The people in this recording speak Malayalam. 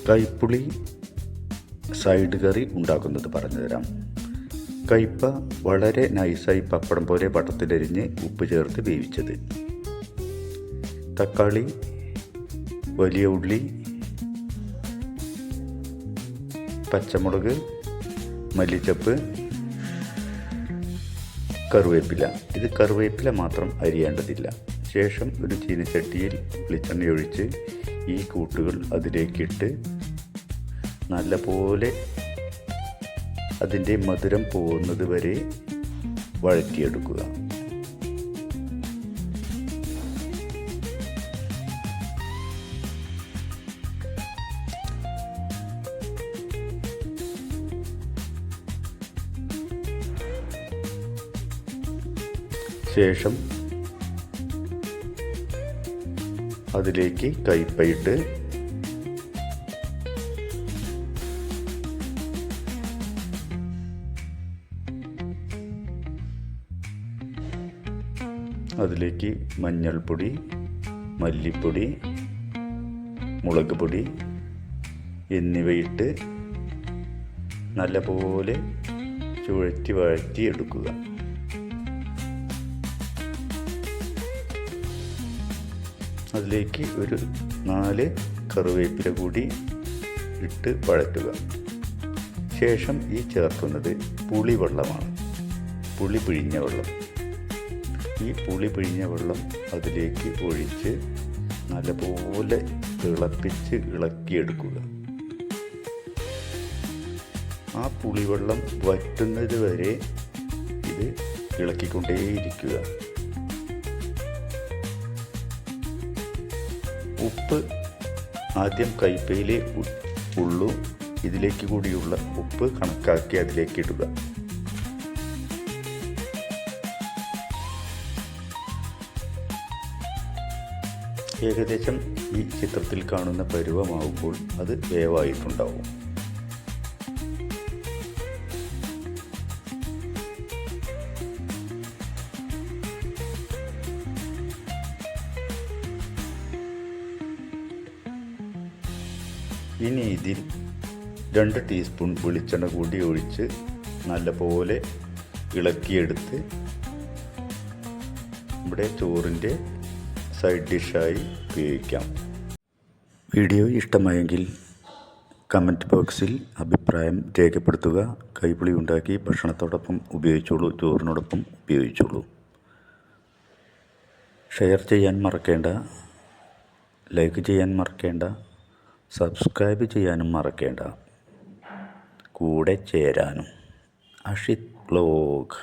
കൈപ്പുളി സൈഡ് കറി ഉണ്ടാക്കുന്നത് പറഞ്ഞു തരാം. കയ്പ വളരെ നൈസായി പപ്പടം പോലെ വട്ടത്തിലരിഞ്ഞ് ഉപ്പ് ചേർത്ത് വേവിച്ചത്, തക്കാളി, വലിയ ഉള്ളി, പച്ചമുളക്, മല്ലിച്ചപ്പ്, കറിവേപ്പില. ഇത് കറിവേപ്പില മാത്രം അരിയേണ്ടതില്ല. ശേഷം ഒരു ചീനച്ചട്ടിയിൽ വെളിച്ചെണ്ണ ഒഴിച്ച് ഈ കൂട്ടുകൾ അതിലേക്കിട്ട് നല്ലപോലെ അതിൻ്റെ മധുരം പോകുന്നത് വരെ വഴറ്റിയെടുക്കുക. ശേഷം അതിലേക്ക് കയ്പയിട്ട് അതിലേക്ക് മഞ്ഞൾപ്പൊടി, മല്ലിപ്പൊടി, മുളക് പൊടി എന്നിവയിട്ട് നല്ലപോലെ ചുഴറ്റി വഴറ്റിയെടുക്കുക. അതിലേക്ക് ഒരു 4 കറിവേപ്പില കൂടി ഇട്ട് വഴറ്റുക. ശേഷം ഈ ചേർക്കുന്നത് പുളിവെള്ളമാണ്, പുളി പിഴിഞ്ഞ വെള്ളം. ഈ പുളി പിഴിഞ്ഞ വെള്ളം അതിലേക്ക് ഒഴിച്ച് നല്ലപോലെ തിളപ്പിച്ച് ഇളക്കിയെടുക്കുക. ആ പുളിവെള്ളം വറ്റുന്നത് വരെ ഇത് ഇളക്കിക്കൊണ്ടേയിരിക്കുക. ഉപ്പ് ആദ്യം കയ്പയിലേ ഉള്ളൂ, ഇതിലേക്ക് കൂടിയുള്ള ഉപ്പ് കണക്കാക്കി അതിലേക്ക് ഇടുക. ഏകദേശം ഈ ചിത്രത്തിൽ കാണുന്ന പരുവമാവുമ്പോൾ അത് വേവായിട്ടുണ്ടാവും. ഇനി ഇതിൽ 2 ടീസ്പൂൺ വെളിച്ചെണ്ണ കൂടി ഒഴിച്ച് നല്ലപോലെ ഇളക്കിയെടുത്ത് ഇവിടെ ചോറിൻ്റെ സൈഡ് ഡിഷായി ഉപയോഗിക്കാം. വീഡിയോ ഇഷ്ടമായെങ്കിൽ കമൻറ്റ് ബോക്സിൽ അഭിപ്രായം രേഖപ്പെടുത്തുക. കൈപ്പുളി ഉണ്ടാക്കി ഭക്ഷണത്തോടൊപ്പം ഉപയോഗിച്ചോളൂ, ചോറിനോടൊപ്പം ഉപയോഗിച്ചോളൂ. ഷെയർ ചെയ്യാൻ മറക്കേണ്ട, ലൈക്ക് ചെയ്യാൻ മറക്കേണ്ട, സബ്സ്ക്രൈബ് ചെയ്യാനും മറക്കേണ്ട, കൂടെ ചേരാനും. അഷിത് വ്ലോഗ്.